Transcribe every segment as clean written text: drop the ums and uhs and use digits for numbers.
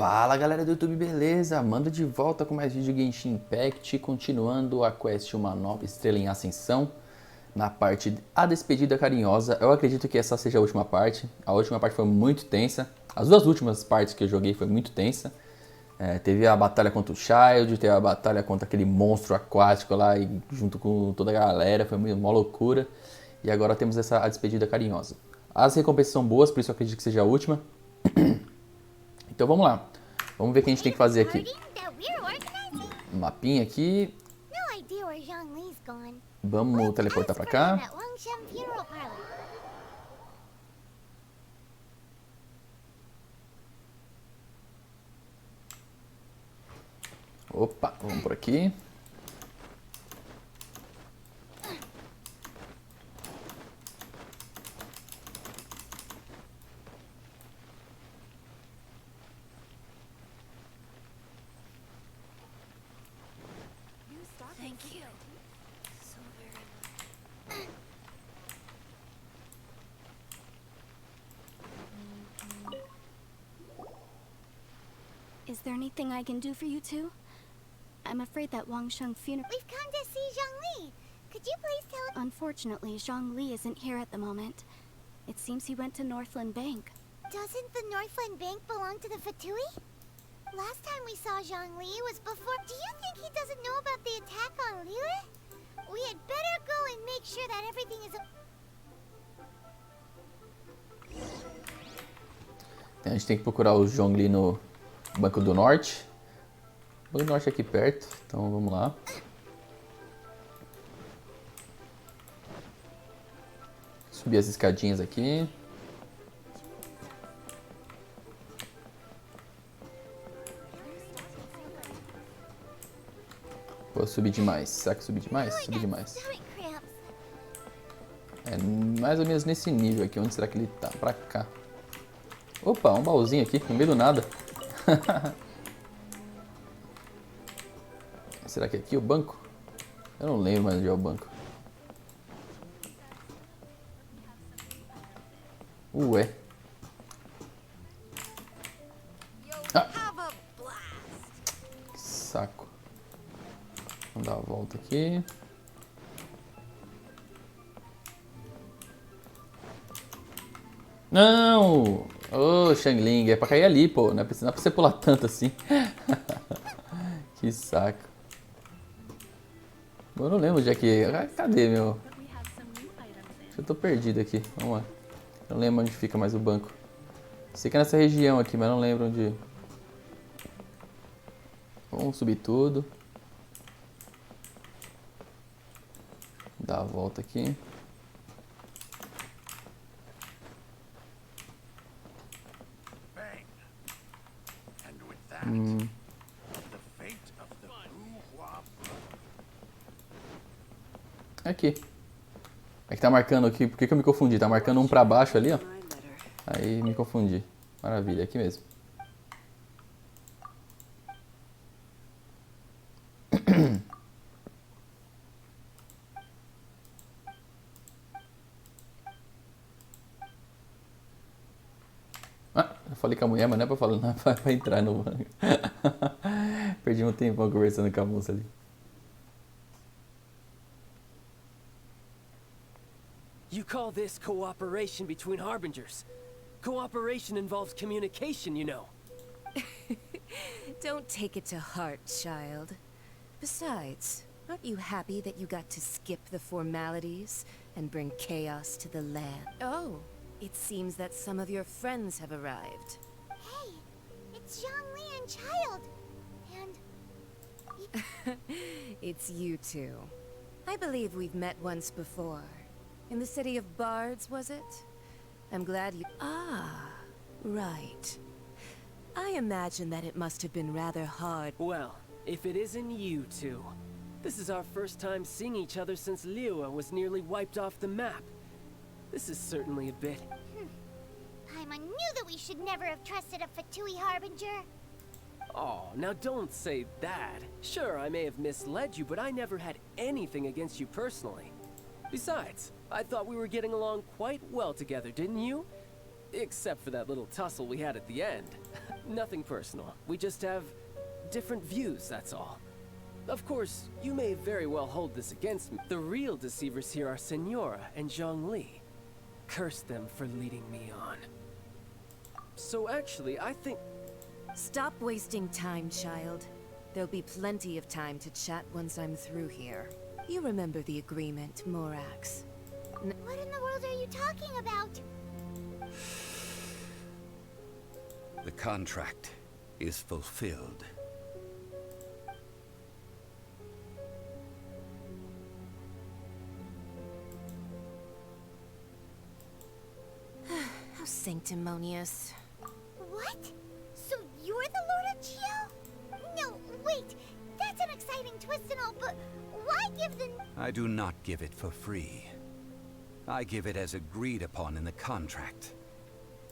Fala galera do YouTube, beleza? Mando de volta com mais vídeo de Genshin Impact, continuando a quest Uma Nova Estrela em Ascensão, na parte A Despedida Carinhosa. Eu acredito que essa seja a última parte foi muito tensa, as duas últimas partes que eu joguei foi muito tensa. Teve a batalha contra o Child, teve a batalha contra aquele monstro aquático lá, e junto com toda a galera, foi uma loucura. E agora temos essa A Despedida Carinhosa. As recompensas são boas, por isso eu acredito que seja a última. Então vamos lá. Vamos ver o que a gente tem que fazer aqui. Um mapinha aqui. Vamos teleportar pra cá. Opa, vamos por aqui. Is there anything I can do for you two? I'm afraid that Wangsheng funeral... We've come to see Zhongli. Could you please tell... Unfortunately, Zhongli isn't here at the moment. It seems he went to Northland Bank. Doesn't the Northland Bank belong to the Fatui? Last time we saw Zhongli was before... Do you think he doesn't know about the attack on Liyue? We had better go and make sure that everything is... A gente tem que procurar o Zhongli no Banco do Norte. O Banco do Norte é aqui perto, então vamos lá. Subir as escadinhas aqui. Vou subir demais. Será que subir demais? Subir demais. É mais ou menos nesse nível aqui. Onde será que ele tá? Pra cá. Opa, um baúzinho aqui, no meio do nada. Será que é aqui o banco? Eu não lembro mais onde é o banco. Ué. Ah. Que saco. Vamos dar a volta aqui. Não! Ô, Xiangling, é pra cair ali, pô. Não é pra você pular tanto assim. Que saco. Eu não lembro onde é que... Cadê, meu? Eu tô perdido aqui. Vamos lá. Não lembro onde fica mais o banco. Sei que é nessa região aqui, mas não lembro onde... Vamos subir tudo. Dar a volta aqui. Aqui. É que tá marcando aqui. Por que eu me confundi? Tá marcando um pra baixo ali, ó. Aí me confundi. Maravilha, aqui mesmo. Ah, eu falei com a mulher, mas não é pra falar, não é pra entrar no banco. Perdi um tempão conversando com a moça ali. You call this cooperation between harbingers? Cooperation involves communication, you know. Don't take it to heart, child. Besides, aren't you happy that you got to skip the formalities and bring chaos to the land? Oh, it seems that some of your friends have arrived. Hey, it's Zhongli and Child. And... It's you two. I believe we've met once before. In the city of Bards, was it? I'm glad you... Ah, right. I imagine that it must have been rather hard. Well, if it isn't you two. This is our first time seeing each other since Liyue was nearly wiped off the map. This is certainly a bit... Paimon knew that we should never have trusted a Fatui Harbinger. Oh, now don't say that. Sure, I may have misled you, but I never had anything against you personally. Besides, I thought we were getting along quite well together, didn't you? Except for that little tussle we had at the end. Nothing personal. We just have different views, that's all. Of course, you may very well hold this against me. The real deceivers here are Senora and Zhongli. Curse them for leading me on. So actually, I think... Stop wasting time, child. There'll be plenty of time to chat once I'm through here. You remember the agreement, Morax. What in the world are you talking about? The contract is fulfilled. How sanctimonious. What? So you're the Lord of Geo? No, wait. That's an exciting twist and all, but why give the... I do not give it for free. I give it as agreed upon in the contract.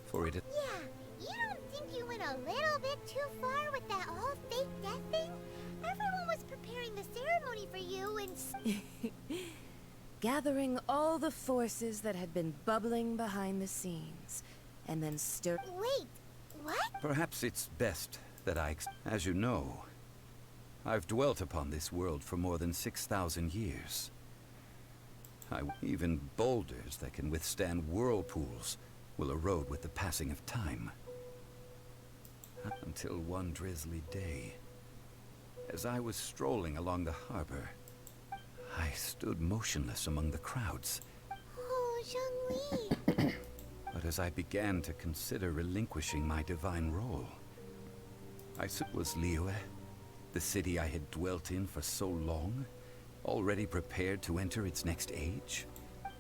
For it... Yeah, you don't think you went a little bit too far with that whole fake death thing? Everyone was preparing the ceremony for you and... Gathering all the forces that had been bubbling behind the scenes, and then Wait, what? Perhaps it's best that as you know, I've dwelt upon this world for more than 6,000 years. Even boulders that can withstand whirlpools will erode with the passing of time. Until one drizzly day, as I was strolling along the harbor, I stood motionless among the crowds. Oh, Zhongli. But as I began to consider relinquishing my divine role, was Liyue, the city I had dwelt in for so long, already prepared to enter its next age?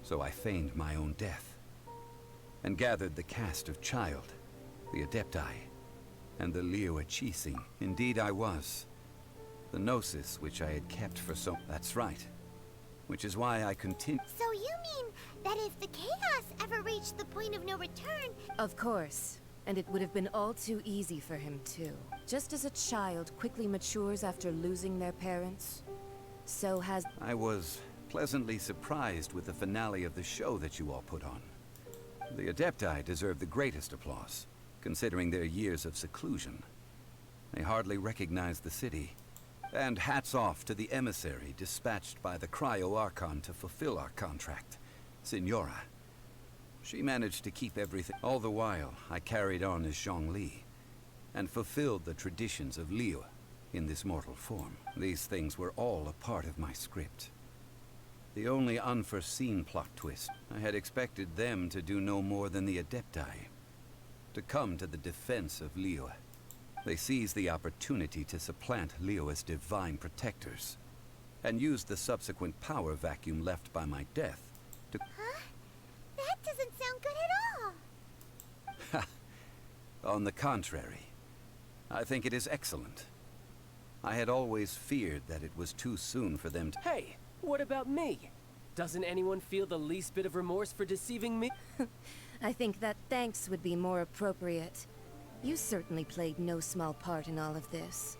So I feigned my own death, and gathered the cast of Child, the Adepti, and the Liyue Chising. Indeed I was. The Gnosis which I had kept for so... That's right. Which is why I continue... So you mean that if the chaos ever reached the point of no return... Of course. And it would have been all too easy for him, too. Just as a child quickly matures after losing their parents, so has... I was pleasantly surprised with the finale of the show that you all put on. The Adepti deserve the greatest applause, considering their years of seclusion. They hardly recognize the city. And hats off to the emissary dispatched by the Cryo-Archon to fulfill our contract, Senora. She managed to keep everything. All the while, I carried on as Zhongli, and fulfilled the traditions of Liyue in this mortal form. These things were all a part of my script. The only unforeseen plot twist, I had expected them to do no more than the Adepti, to come to the defense of Liyue. They seized the opportunity to supplant Liyue's divine protectors, and used the subsequent power vacuum left by my death to... Huh? That doesn't sound good at all. On the contrary, I think it is excellent. I had always feared that it was too soon for them to... Hey, what about me? Doesn't anyone feel the least bit of remorse for deceiving me? I think that thanks would be more appropriate. You certainly played no small part in all of this,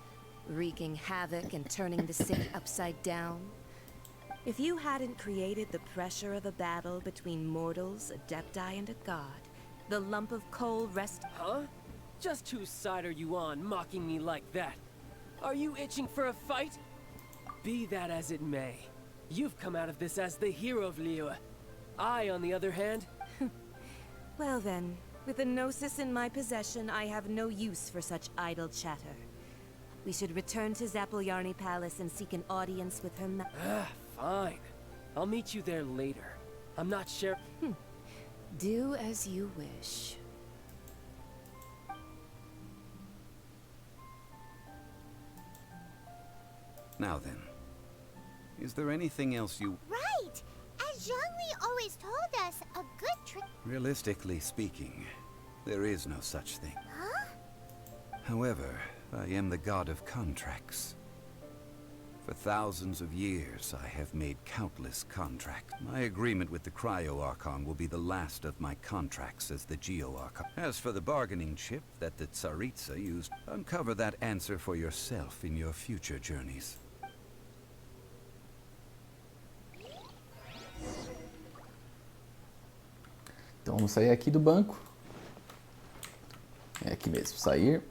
wreaking havoc and turning the city upside down. If you hadn't created the pressure of a battle between mortals, Adepti, and a god, the lump of coal Huh? Just whose side are you on, mocking me like that? Are you itching for a fight? Be that as it may, you've come out of this as the hero of Liyue. I, on the other hand... Well then, with the Gnosis in my possession, I have no use for such idle chatter. We should return to Zappolyarny Palace and seek an audience with her Fine. I'll meet you there later. I'm not sure... Do as you wish. Now then, is there anything else you... Right! As Zhongli always told us, a good trick... Realistically speaking, there is no such thing. Huh? However, I am the god of contracts. For thousands of years, I have made countless contracts. My agreement with the Cryo-Archon will be the last of my contracts as the Geo-Archon. As for the bargaining chip that the Tsaritsa used, uncover that answer for yourself in your future journeys. Então vamos sair aqui do banco mesmo. Sair.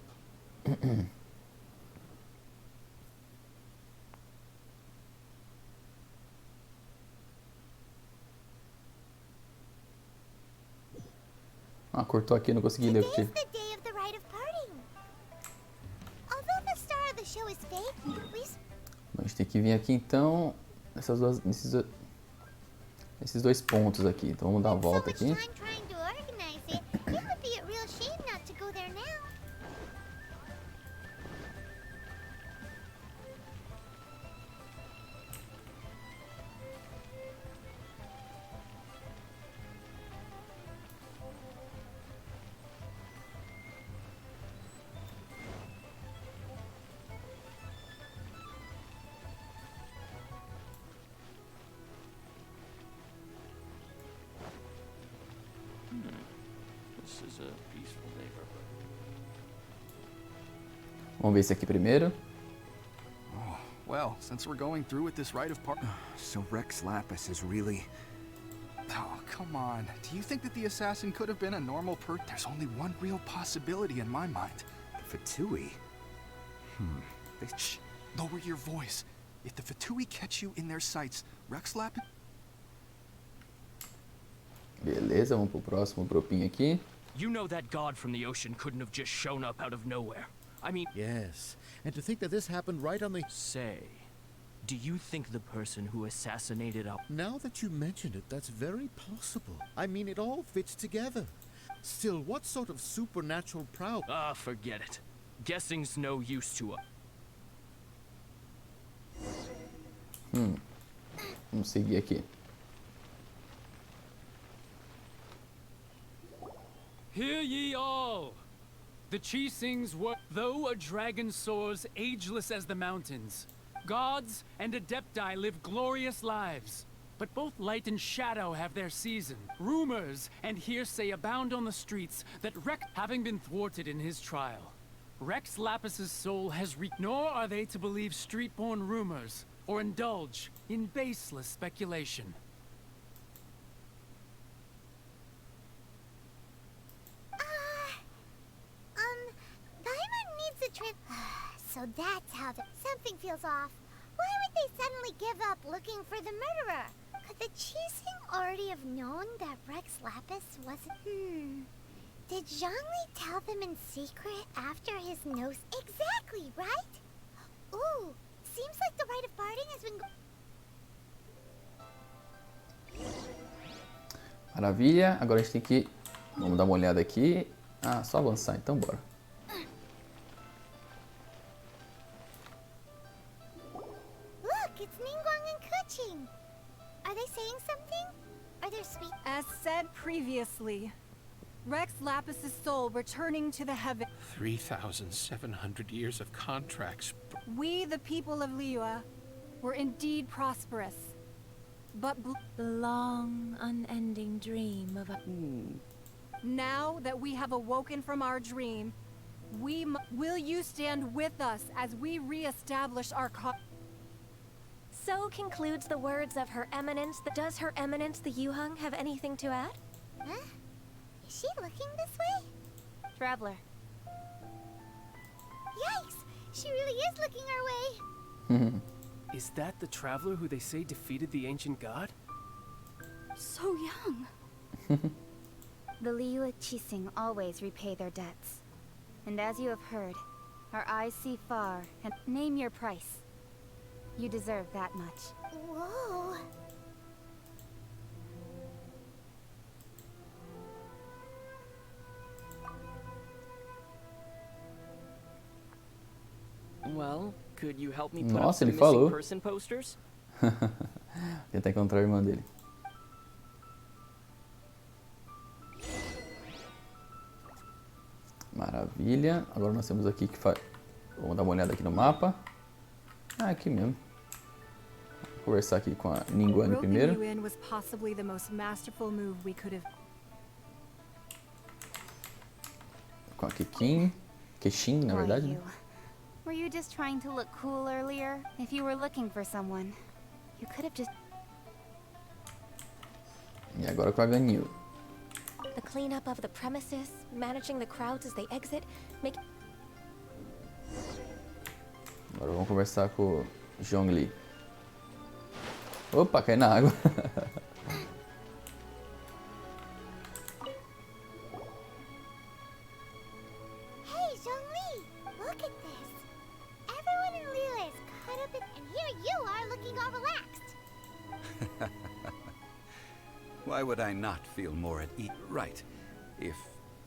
Ah, cortou aqui, não consegui ler o que tinha. Today's the day of the rite of parting. Although the star of the show is fake, A gente tem que vir aqui então nesses dois pontos aqui. Então vamos dar a volta aqui. time trying to organize it, it would be a real shame not to go there now. This is a peaceful neighborhood. Vamos ver esse aqui primeiro. Oh, well, since we're going through with this rite of part... So Rex Lapis is really... Oh, come on. Do you think that the assassin could have been a normal There's only one real possibility in my mind. Fatui? Shh! Lower your voice. If the Fatui catch you in their sights, Rex Lapis... Beleza, vamos pro próximo grupinho aqui. You know that god from the ocean couldn't have just shown up out of nowhere. I mean, Yes, and to think that this happened right on the... say, do you think the person who assassinated our... Now that you mention it, that's very possible. I mean, it all fits together. Still, what sort of supernatural prowess... Ah, forget it. Guessing's no use to us. Vamos seguir aqui. Hear ye all! The Chisings were, though a dragon soars ageless as the mountains, gods and adepti live glorious lives. But both light and shadow have their season. Rumors and hearsay abound on the streets that Rex, having been thwarted in his trial, Rex Lapis's soul has nor are they to believe street-born rumors or indulge in baseless speculation. Diamond needs a trip. So that's how something feels off. Why would they suddenly give up looking for the murderer? Could the Chising already have known that Rex Lapis wasn't... Did Zhongli tell them in secret after his nose... Exactly, right? Ooh, seems like the rite of parting has been... Maravilha, agora a gente tem que... Vamos dar uma olhada aqui. Ah, só avançar, então bora. Look, it's Ningguang and Kuching. Are they saying something? Are they sweet? As said previously, Rex Lapis's soul returning to the heaven. 3,700 years of contracts. We, the people of Liyue, were indeed prosperous. But The long, unending dream of a... now that we have awoken from our dream, will you stand with us as we re-establish our So concludes the words of Her Eminence. Does Her Eminence the Yuheng have anything to add? Huh? Is she looking this way? Traveler. Yikes! She really is looking our way. Is that the traveler who they say defeated the ancient god? So young. The Liyue Chising always repay their debts. And as you have heard, our eyes see far and name your price. You deserve that much. Whoa. Well, could you help me put up Nossa, some ele missing falou. person posters? Tentar encontrar a irmã dele. Maravilha. Agora nós temos aqui que faz... Vamos dar uma olhada aqui no mapa. Ah, aqui mesmo. Vou conversar aqui com a Ningguang primeiro. Roping you in was possibly the most masterful move we could have. Com a Kexin, na Why verdade. you? Were you just trying to look cool earlier? If you were looking for someone, you could have just... E agora com a Ganyu. The cleanup of the premises, managing the crowds as they exit, make... Agora vamos conversar com o Zhongli. Opa, cai na água. Hey, Zhongli! Look at this! Everyone in Liyue is caught up in... And here you are looking all relaxed! Why would I not feel more at ease? Right. If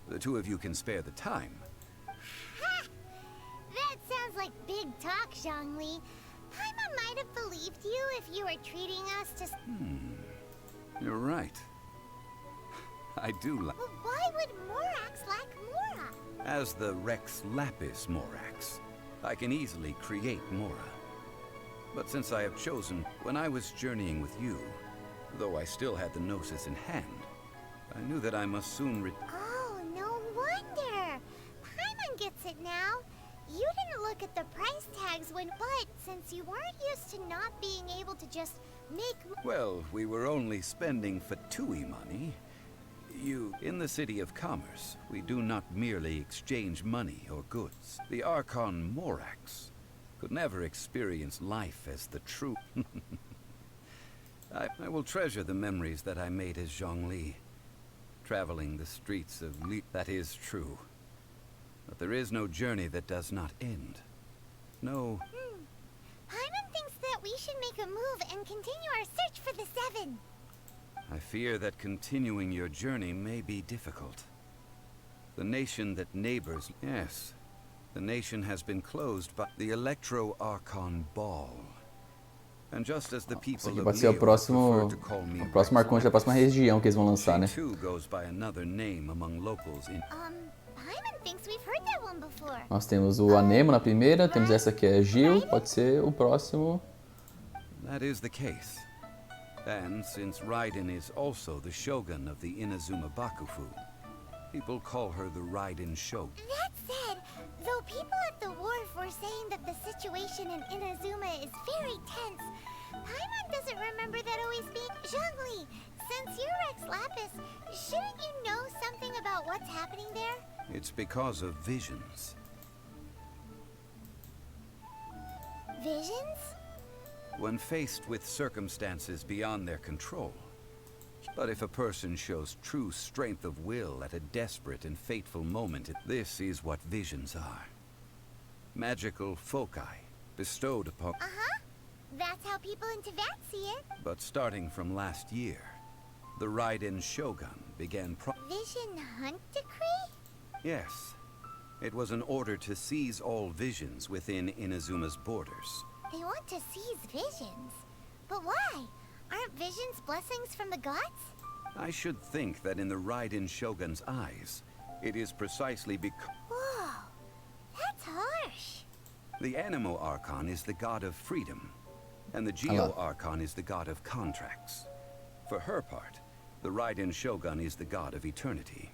the two of you can spare the time. Ha! That sounds like big talk, Zhongli. Paimon might have believed you if you were treating us to... You're right. I do like... But why would Morax lack Mora? As the Rex Lapis Morax, I can easily create Mora. But since I have chosen, when I was journeying with you, though I still had the Gnosis in hand, I knew that I must soon Oh, no wonder! Paimon gets it now. You didn't look at the price tags when... But since you weren't used to not being able to just make... Well, we were only spending Fatui money. In the City of Commerce, we do not merely exchange money or goods. The Archon Morax could never experience life as the true... I will treasure the memories that I made as Zhongli, traveling the streets of Li. That is true. But there is no journey that does not end. No. Paimon thinks that we should make a move and continue our search for the Seven. I fear that continuing your journey may be difficult. The nation that neighbors... Yes. The nation has been closed by the Electro-Archon Ball. And just as the people Isso aqui of pode ser o Liyue próximo, prefer to call me o próximo arconte da próxima região que eles vão lançar, né? She too goes by another name among locals in... Paimon thinks we've heard that one before. Nós temos o Anemo na primeira, temos essa que é Gil, pode ser o próximo. That is the case. And since Raiden is also the shogun of the Inazuma Bakufu, people call her the Raiden Shogun. That said, though people at the wharf were saying that the situation in Inazuma is very tense, Paimon doesn't remember that always being... Zhongli, since you're Rex Lapis, shouldn't you know something about what's happening there? It's because of visions. Visions? When faced with circumstances beyond their control. But if a person shows true strength of will at a desperate and fateful moment, this is what visions are. Magical foci bestowed upon... That's how people in Tibet see it. But starting from last year, the Raiden Shogun began Vision Hunt Decree? Yes. It was an order to seize all visions within Inazuma's borders. They want to seize visions? But why? Aren't visions blessings from the gods? I should think that in the Raiden Shogun's eyes, it is precisely because... Whoa, that's harsh. The Anemo Archon is the god of freedom, and the Geo Archon is the god of contracts. For her part, the Raiden Shogun is the god of eternity.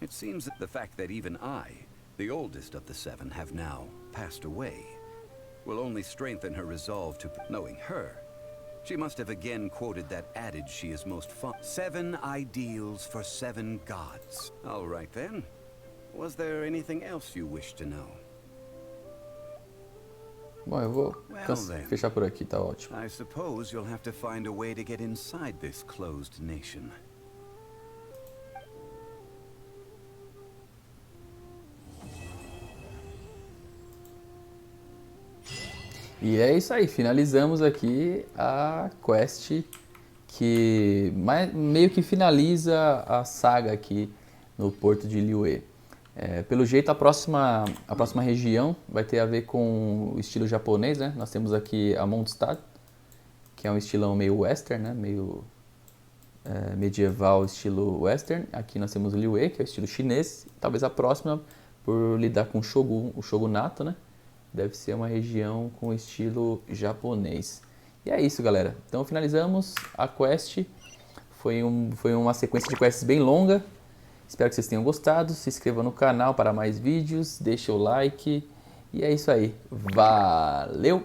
It seems that the fact that even I, the oldest of the seven, have now passed away, will only strengthen her resolve to... Knowing her, she must have again quoted that adage she is most fond... 7 ideals for 7 gods. All right then. Was there anything else you wish to know? Bom, eu vou fechar por aqui, tá ótimo. I suppose you'll have to find a way to get inside this closed nation. E é isso aí, finalizamos aqui a quest que meio que finaliza a saga aqui no porto de Liyue. Pelo jeito a próxima região vai ter a ver com o estilo japonês, né? Nós temos aqui a Mondstadt, que é um estilão meio western, né? Meio medieval, estilo western. Aqui nós temos o Liyue, que é o estilo chinês. Talvez a próxima, por lidar com o shogunato, né? Deve ser uma região com estilo japonês. E é isso, galera. Então finalizamos a quest. Foi uma sequência de quests bem longa. Espero que vocês tenham gostado. Se inscreva no canal para mais vídeos. Deixa o like. E é isso aí. Valeu!